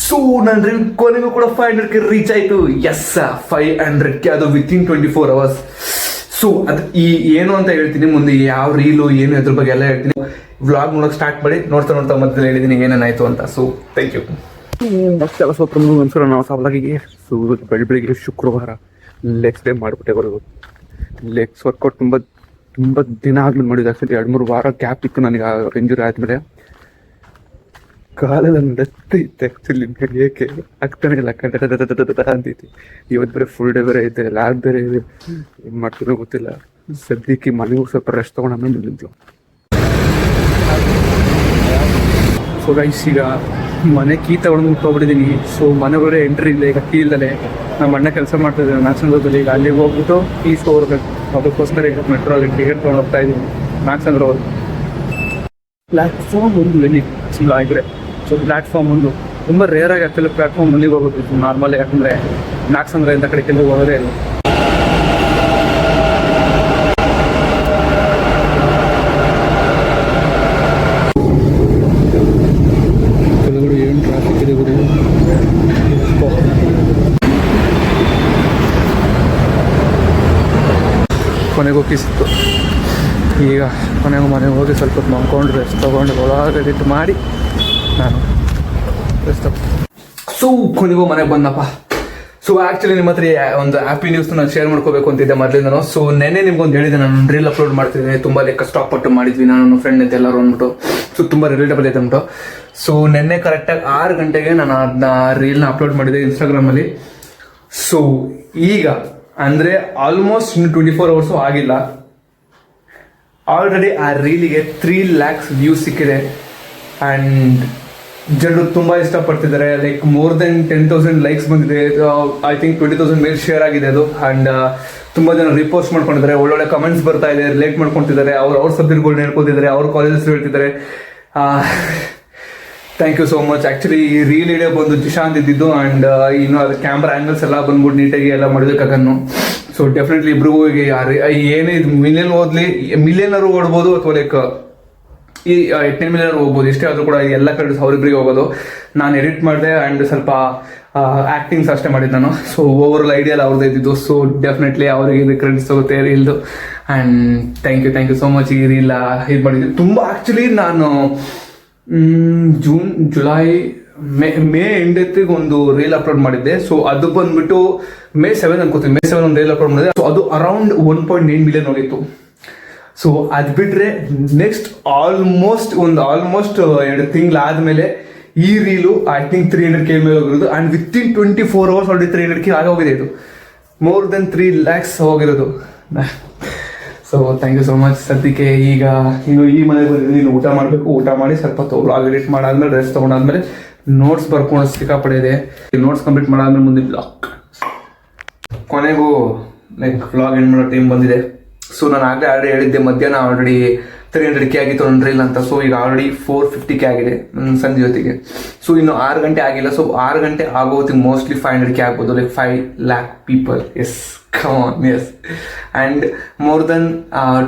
So ನನ್ನ reel ಕೊನೆಗೂ ಕೂಡ 500ಕ್ಕೆ ರೀಚ್ ಆಯಿತು. ಎಸ್ 500ಕ್ಕೆ, ಅದು ವಿತಿನ್ 24 hours. ಸೊ ಅದು ಏನು ಅಂತ ಹೇಳ್ತೀನಿ, ಮುಂದೆ ಯಾವ ರೀಲು ಏನು ಅದ್ರ ಬಗ್ಗೆ ಎಲ್ಲ ಹೇಳ್ತೀನಿ. ವ್ಲಾಗ್ ನೋಡೋಕೆ ಸ್ಟಾರ್ಟ್ ಮಾಡಿ, ನೋಡ್ತಾ ನೋಡ್ತಾ ಮಧ್ಯದಲ್ಲಿ ಹೇಳಿದ್ದೀನಿ ಏನೇನಾಯಿತು ಅಂತ. So thank you. ಕೆಲಸ ನಮಸ್ಕಾರ, ನಾವು ಸಾಲಾಗಿಗೆ. ಸೊ ಬೆಳಿಗ್ಗೆ ಶುಕ್ರವಾರ ಲೆಗ್ಸ್ ಡೇ ಮಾಡಿಬಿಟ್ಟೆ. ಬರೋದು ಲೆಗ್ಸ್ ವರ್ಕೌಟ್ ತುಂಬ ದಿನ ಆದ್ಮೇಲೆ ಮಾಡಿದ್ದು. ಆ್ಯಕ್ಚುಲಿ 2-3 ವಾರ ಗ್ಯಾಪ್ ಇತ್ತು ನನಗೆ ಇಂಜುರಿ ಆದಮೇಲೆ. ಕಾಲೆಲ್ಲ ನಡತ್ತೈತೆ ಆ್ಯಕ್ಚುಲಿ, ನಡೆಯೋಕ್ಕೆ ಆಗ್ತಾನೆ ಇಲ್ಲ, ಅಂತೈತಿ. ಇವತ್ತು ಬೇರೆ ಫುಲ್ ಡೇ ಬೇರೆ ಐತೆ, ಲ್ಯಾಬ್ ಬೇರೆ ಇದೆ, ಏನು ಮಾಡ್ತೀನೋ ಗೊತ್ತಿಲ್ಲ. ಸದ್ಯಕ್ಕೆ ಮನೆಗೂ ಸ್ವಲ್ಪ ರೆಸ್ಟ್ ತೊಗೊಂಡು ಆಮೇಲೆ ಬಂದಿದ್ದು. ಸೊ ಗೈಸ್, ಈಗ ಮನೆ ಕೀ ತಗೊಂಡು ಹೋಗ್ಬಿಟ್ಟಿದ್ದೀನಿ. ಸೊ ಮನೆಗಳೇ ಎಂಟ್ರಿ ಇಲ್ಲ, ಈಗ ಕೀ ಇಲ್ಲದೆ ನಮ್ಮ ಅಣ್ಣ ಕೆಲಸ ಮಾಡ್ತಾಯಿದ್ದೀನಿ ನಾಗಸಂದ್ರದಲ್ಲಿ. ಈಗ ಅಲ್ಲಿಗೆ ಹೋಗ್ಬಿಟ್ಟು ಕೀಸ್ ಹೋಗ್ಬೇಕು. ಅದಕ್ಕೋಸ್ಕರ ಈಗ ಮೆಟ್ರೋ ಅಲ್ಲಿ ಟಿಕೆಟ್ ತೊಗೊಂಡು ಹೋಗ್ತಾ ಇದ್ದೀನಿ ನಾಗಸಂದ್ರ ಅವರು. ಪ್ಲ್ಯಾಟ್ಫಾರ್ಮ್ ಒಂದು ಎಲ್ಲಿ ಆಗಿದ್ರೆ, ಸೊ ಪ್ಲ್ಯಾಟ್ಫಾರ್ಮ್ ಒಂದು ತುಂಬ ರೇರಾಗಿ ಆಗ್ತಿಲ್ಲ. ಪ್ಲ್ಯಾಟ್ಫಾರ್ಮ್ ಅಲ್ಲಿಗೆ ಹೋಗೋದು ನಾರ್ಮಲ್, ಯಾಕಂದರೆ ನಾಗಸಂದ್ರ ಇಂಥ ಕಡೆ ಕೆಲವು ಹೋಗೋದೇ ಇಲ್ಲ. ಕೆಳಗಡೆ ಏನು ಟ್ರಾಫಿಕ್ ಇದೆ ಗುರು. ಕೊನೆಗೂ ಕಿಸಿತ್ತು. ಈಗ ಕೊನೆಗೂ ಮನೆಗೆ ಹೋಗಿ ಸ್ವಲ್ಪ ಹೊತ್ತು ಮಲ್ಕೊಂಡು ರೆಸ್ಟ್ ತೊಗೊಂಡು ಒಳಗಡೆ ಮಾಡಿ ನಾನು ರೆಸ್ಟ್ ಸೊ ಕೊನೆಗೂ ಮನೆಗೆ ಬಂದಪ್ಪ. ಸೊ ಆ್ಯಕ್ಚುಲಿ ನಿಮ್ಮ ಹತ್ರ ಒಂದು ಹ್ಯಾಪಿ ನ್ಯೂಸ್ನ ನಾನು ಶೇರ್ ಮಾಡ್ಕೋಬೇಕು ಅಂತಿದ್ದೆ ಮೊದಲಿಂದನೂ. ಸೊ ನೆನ್ನೆ ನಿಮ್ಗೊಂದು ಹೇಳಿದೆ, ನಾನು ರೀಲ್ ಅಪ್ಲೋಡ್ ಮಾಡ್ತಿದ್ದೀನಿ. ತುಂಬ ಕಷ್ಟಪಟ್ಟು ಮಾಡಿದ್ವಿ ನಾನು, ನನ್ನ ಫ್ರೆಂಡ್ ಅಂತ ಎಲ್ಲರೂ ಅಂದ್ಬಿಟ್ಟು. ಸೊ ತುಂಬ ರಿಲೇಟಬಲ್ ಐತೆ ಅಂದ್ಬಿಟ್ಟು. ಸೊ ನೆನ್ನೆ ಕರೆಕ್ಟಾಗಿ 6 ಗಂಟೆಗೆ ನಾನು ಅದನ್ನ ರೀಲ್ನ ಅಪ್ಲೋಡ್ ಮಾಡಿದ್ದೆ ಇನ್ಸ್ಟಾಗ್ರಾಮಲ್ಲಿ. ಸೊ ಈಗ ಅಂದರೆ ಆಲ್ಮೋಸ್ಟ್ ಇನ್ನು 24 hours ಆಗಿಲ್ಲ, ಆಲ್ರೆಡಿ ಆ ರೀಲಿಗೆ 3 lakhs ವ್ಯೂಸ್ ಸಿಕ್ಕಿದೆ. ಆ್ಯಂಡ್ ಜನರು ತುಂಬ ಇಷ್ಟಪಡ್ತಿದ್ದಾರೆ. ಲೈಕ್ ಮೋರ್ ದೆನ್ 10,000 ಲೈಕ್ಸ್ ಬಂದಿದೆ. ಐ ಥಿಂಕ್ 20,000 ಮೇಲ್ ಶೇರ್ ಆಗಿದೆ ಅದು. ಆ್ಯಂಡ್ ತುಂಬ ಜನ ರಿಪೋಸ್ಟ್ ಮಾಡ್ಕೊಂಡಿದ್ದಾರೆ, ಒಳ್ಳೊಳ್ಳೆ ಕಮೆಂಟ್ಸ್ ಬರ್ತಾ ಇದೆ, ರಿಲೇಟ್ ಮಾಡ್ಕೊತಿದ್ದಾರೆ, ಅವ್ರ ಸಬ್ಜೆಕ್ಟ್ಗಳನ್ನ ಹೇಳ್ಕೊತಿದ್ದಾರೆ, ಅವ್ರ ಕಾಲೇಜಸ್ ಹೇಳ್ತಿದ್ದಾರೆ. Thank you so much. Actually ಈ ರೀಲ್ ಇಡೇ ಬಂದು ಜಿಶಾಂತ್ ಇದ್ದಿದ್ದು. ಆ್ಯಂಡ್ ಇನ್ನು ಅದು ಕ್ಯಾಮ್ರಾ ಆ್ಯಂಗಲ್ಸ್ ಎಲ್ಲ ಬಂದ್ಬಿಟ್ಟು ನೀಟಾಗಿ ಎಲ್ಲ ಮಾಡೋದಕ್ಕಾಗನ್ನು. ಸೊ ಡೆಫಿನೆಟ್ಲಿ ಇಬ್ರಿಗೂ ಏನೇ ಇದು ಮಿಲಿಯನರು ಓಡ್ಬೋದು, ಅಥವಾ ಲೈಕ್ ಈ 10 million ಹೋಗ್ಬೋದು. ಇಷ್ಟೇ ಆದರೂ ಕೂಡ ಎಲ್ಲ ಕ್ರೆಡಿಟ್ಸ್ ಅವರಿಬ್ಬರಿಗೆ ಹೋಗೋದು. ನಾನು ಎಡಿಟ್ ಮಾಡಿದೆ ಆ್ಯಂಡ್ ಸ್ವಲ್ಪ ಆ್ಯಕ್ಟಿಂಗ್ಸ್ ಅಷ್ಟೇ ಮಾಡಿದ್ದು ನಾನು. ಸೊ ಓವರ್ ಆಲ್ ಐಡಿಯಾ ಎಲ್ಲ ಅವ್ರದ್ದು ಇದ್ದಿದ್ದು. ಸೊ ಡೆಫಿನೆಟ್ಲಿ ಅವರಿಗೆ ಇದು ಕ್ರೆಡಿಟ್ಸ್ ಹೋಗುತ್ತೆ ರೀಲ್ದು. And thank you so much. ಈ ರೀಲ್ ಇದು ಮಾಡಿದ್ದೆ ತುಂಬ. ಆ್ಯಕ್ಚುಲಿ ನಾನು ಜುಲೈ ಮೇ ಎಂಡತ್ತಿಗೆ ಒಂದು ರೀಲ್ ಅಪ್ಲೋಡ್ ಮಾಡಿದ್ದೆ. ಸೊ ಅದು ಬಂದ್ಬಿಟ್ಟು May 7 ಅನ್ಕೋತೀನಿ. May 7 ಒಂದು ರೀಲ್ ಅಪ್ಲೋಡ್ ಮಾಡಿದೆ. ಸೊ ಅದು ಅರೌಂಡ್ 1.9 million ಹೋಗಿತ್ತು. ಸೊ ಅದು ಬಿಟ್ಟರೆ ನೆಕ್ಸ್ಟ್ ಆಲ್ಮೋಸ್ಟ್ 2 ತಿಂಗಳಾದಮೇಲೆ ಈ ರೀಲು ಐ ಥಿಂಕ್ 300K ಮೇಲೆ ಹೋಗಿರೋದು. And within 24 hours already 300K ಆಗೋಗಿದೆ. ಇದು ಮೋರ್ ದೆನ್ 3 lakhs ಹೋಗಿರೋದು. So thank you so much. ಸದ್ಯಕ್ಕೆ ಈಗ ಇನ್ನು ಈ ಮನೆಗೆ ಬಂದಿದ್ದೀನಿ. ಇನ್ನು ಊಟ ಮಾಡಬೇಕು. ಊಟ ಮಾಡಿ ಸ್ವಲ್ಪ ವ್ಲಾಗ್ ಎಡಿಟ್ ಮಾಡಾದ್ಮೇಲೆ ರೆಸ್ಟ್ ತೊಗೊಂಡಾದ್ಮೇಲೆ ನೋಟ್ಸ್ ಬರ್ಕೊಂಡು ಸಿಕ್ಕಾಪಡೆ ಇದೆ. ನೋಟ್ಸ್ ಕಂಪ್ಲೀಟ್ ಮಾಡಾದ್ಮೇಲೆ ಮುಂದೆ ಬ್ಲಾಗ್ ಕೊನೆಗೂ ಲೈಕ್ ವ್ಲಾಗ್ ಎಂಡ್ ಮಾಡೋ ಟೈಮ್ ಬಂದಿದೆ. ಸೊ ನಾನು ಆಲ್ರೆಡಿ ಹೇಳಿದ್ದೆ, ಮಧ್ಯಾಹ್ನ ಆಲ್ರೆಡಿ 300K ಆಗಿತ್ತು ನನ್ನ ರೀಲ್ ಅಂತ. ಸೊ ಈಗ ಆಲ್ರೆಡಿ 450K ಆಗಿದೆ ಸಂಜೆ ಹೊತ್ತಿಗೆ. ಸೊ ಇನ್ನು 6 ಗಂಟೆ ಆಗಿಲ್ಲ. ಸೊ 6 ಗಂಟೆ ಆಗೋ ಹೊತ್ತಿಗೆ ಮೋಸ್ಟ್ಲಿ 500K ಆಗ್ಬೋದು. Like 5 lakh people. Yes come on, yes. And more than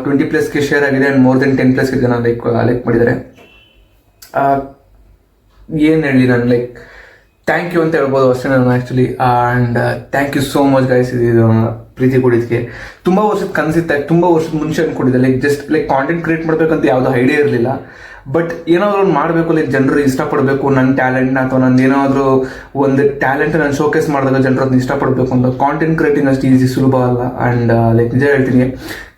20+ share ಆಗಿದೆ. ಆ್ಯಂಡ್ ಮೋರ್ ದೆನ್ 10+ ಜನ ಲೈಕ್ ಮಾಡಿದ್ದಾರೆ. ಏನು ಹೇಳಿ ನಾನು, ಲೈಕ್ ಥ್ಯಾಂಕ್ ಯು ಅಂತ ಹೇಳ್ಬೋದು ಅಷ್ಟೇ ನಾನು actually. And thank you so much guys. ಇದು ಪ್ರೀತಿ ಕೊಡಿದ್ದಕ್ಕೆ ತುಂಬ ವರ್ಷದ ಕನಸಿತ್ತೆ, ತುಂಬ ವರ್ಷದ ಮುಂಚೆ ಅಂದ್ಕೊಂಡಿದ್ದೆ. ಲೈಕ್ ಕಾಂಟೆಂಟ್ ಕ್ರಿಯೇಟ್ ಮಾಡಬೇಕಂತ ಯಾವುದೋ ಐಡಿಯಾ ಇರಲಿಲ್ಲ. ಬಟ್ ಏನಾದರೂ ಒಂದು ಮಾಡಬೇಕು, ಲೈಕ್ ಜನರು ಇಷ್ಟಪಡಬೇಕು ನನ್ನ ಟ್ಯಾಲೆಂಟ್ನ, ಅಥವಾ ನಂದು ಏನಾದರೂ ಒಂದು ಟ್ಯಾಲೆಂಟ್ ನಾನು ಶೋಕೇಸ್ ಮಾಡಿದಾಗ ಜನರು ಅದನ್ನ ಇಷ್ಟಪಡಬೇಕು ಅಂತ. ಕಾಂಟೆಂಟ್ ಕ್ರಿಯೇಟಿಂಗ್ ಅಷ್ಟು ಈಸಿ ಸುಲಭ ಅಲ್ಲ. ಆ್ಯಂಡ್ ಲೈಕ್ ನಿಜ ಹೇಳ್ತೀನಿ,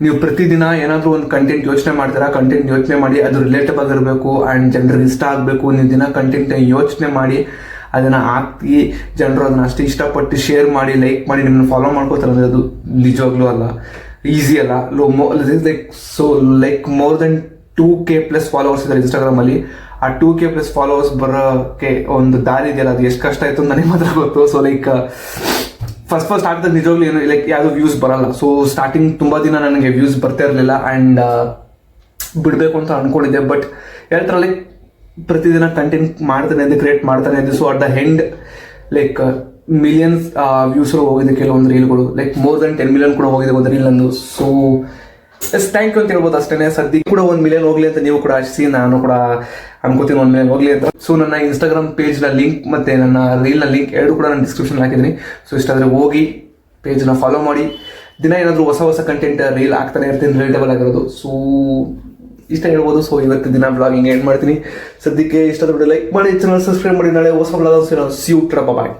ನೀವು ಪ್ರತಿದಿನ ಏನಾದರೂ ಒಂದು ಕಂಟೆಂಟ್ ಯೋಚನೆ ಮಾಡ್ತೀರಾ, ಕಂಟೆಂಟ್ ಯೋಚನೆ ಮಾಡಿ ಅದು ರಿಲೇಟಬಲ್ ಇರಬೇಕು ಆ್ಯಂಡ್ ಜನರಿಗೆ ಇಷ್ಟ ಆಗಬೇಕು. ನೀವು ದಿನ ಕಂಟೆಂಟ್ನ ಯೋಚನೆ ಮಾಡಿ ಅದನ್ನು ಹಾಕಿ ಜನರು ಅದನ್ನು ಅಷ್ಟು ಇಷ್ಟಪಟ್ಟು ಶೇರ್ ಮಾಡಿ, ಲೈಕ್ ಮಾಡಿ, ನಿಮ್ಮನ್ನು ಫಾಲೋ ಮಾಡ್ಕೋತಾರೆ ಅಂದರೆ ಅದು ನಿಜವಾಗ್ಲೂ ಅಲ್ಲ, ಈಸಿ ಅಲ್ಲ. Like more than 2K+ followers ಇದ್ದಾರೆ ಇನ್ಸ್ಟಾಗ್ರಾಮಲ್ಲಿ. ಆ 2K+ ಫಾಲೋವರ್ಸ್ ಬರೋಕ್ಕೆ ಒಂದು ದಾರಿ ಇದೆಯಲ್ಲ, ಅದು ಎಷ್ಟು ಕಷ್ಟ ಆಯಿತು ನನಗೆ ಮಾತ್ರ ಗೊತ್ತು. ಸೊ ಲೈಕ್ ಫಸ್ಟ್ ಆಗ್ತದೆ ನಿಜವಾಗ್ಲೂ ಏನು ಲೈಕ್ ಯಾವುದೋ ವ್ಯೂಸ್ ಬರಲ್ಲ. ಸೊ ಸ್ಟಾರ್ಟಿಂಗ್ ತುಂಬ ದಿನ ನನಗೆ ವ್ಯೂಸ್ ಬರ್ತಾ ಇರಲಿಲ್ಲ. ಆ್ಯಂಡ್ ಬಿಡಬೇಕು ಅಂತ ಅಂದ್ಕೊಂಡಿದ್ದೆ. ಬಟ್ ಹೇಳ್ತಾರೆ ಲೈಕ್ ಪ್ರತಿದಿನ ಕಂಟೆಂಟ್ ಮಾಡ್ತಾನೆ ಇದ್ದೆ, ಕ್ರಿಯೇಟ್ ಮಾಡ್ತಾನೆ ಇದ್ದೆ. So at the end like millions views ಹೋಗಿದೆ ಕೆಲವೊಂದು ರೀಲ್ಗಳು. ಲೈಕ್ ಮೋರ್ ದೆನ್ 10 million ಕೂಡ ಹೋಗಿದೆ ಒಂದು ರೀಲ್ ಅಂದು. ಸೊ ಎಸ್ ಥ್ಯಾಂಕ್ ಯು ಅಂತ ಹೇಳ್ಬೋದು ಅಷ್ಟೇ. ಸದ್ಯಕ್ಕೆ ಕೂಡ 1 ಮಿಲಿಯನ್ ಹೋಗ್ಲಿ ಅಂತ ನೀವು ಕೂಡ ಆಶಿಸಿ, ನಾನು ಕೂಡ ಅನ್ಕೋತೀನಿ 1 ಮಿಲಿಯನ್ ಹೋಗ್ಲಿ ಅಂತ. ಸೊ ನನ್ನ ಇನ್ಸ್ಟಾಗ್ರಾಮ್ ಪೇಜ್ನ ಲಿಂಕ್ ಮತ್ತು ನನ್ನ ರೀಲ್ನ ಲಿಂಕ್ ಎರಡು ಕೂಡ ನಾನು ಡಿಸ್ಕ್ರಿಪ್ಷನ್ ಹಾಕಿದ್ದೀನಿ. ಸೊ ಇಷ್ಟಾದರೆ ಹೋಗಿ ಪೇಜ್ನ ಫಾಲೋ ಮಾಡಿ. ದಿನ ಏನಾದರೂ ಹೊಸ ಕಂಟೆಂಟ್ ರೀಲ್ ಆಗ್ತಾನೆ ಇರ್ತೀನಿ, ರಿಲೇಟಬಲ್ ಆಗಿರೋದು. ಸೊ ಇಷ್ಟ ಹೇಳ್ಬೋದು. ಸೊ ಇವತ್ತು ದಿನ ಬ್ಲಾಗಿಂಗ್ ಎಂಡ್ ಮಾಡ್ತೀನಿ. ಸದ್ಯಕ್ಕೆ ಇಷ್ಟ ಲೈಕ್ ಮಾಡಿ, ಚಾನಲ್ ಸಬ್ಸ್ಕ್ರೈಬ್ ಮಾಡಿ. ನಾಳೆ ಹೊಸ ಬ್ಲಾಗ್ ಬಾಯ್.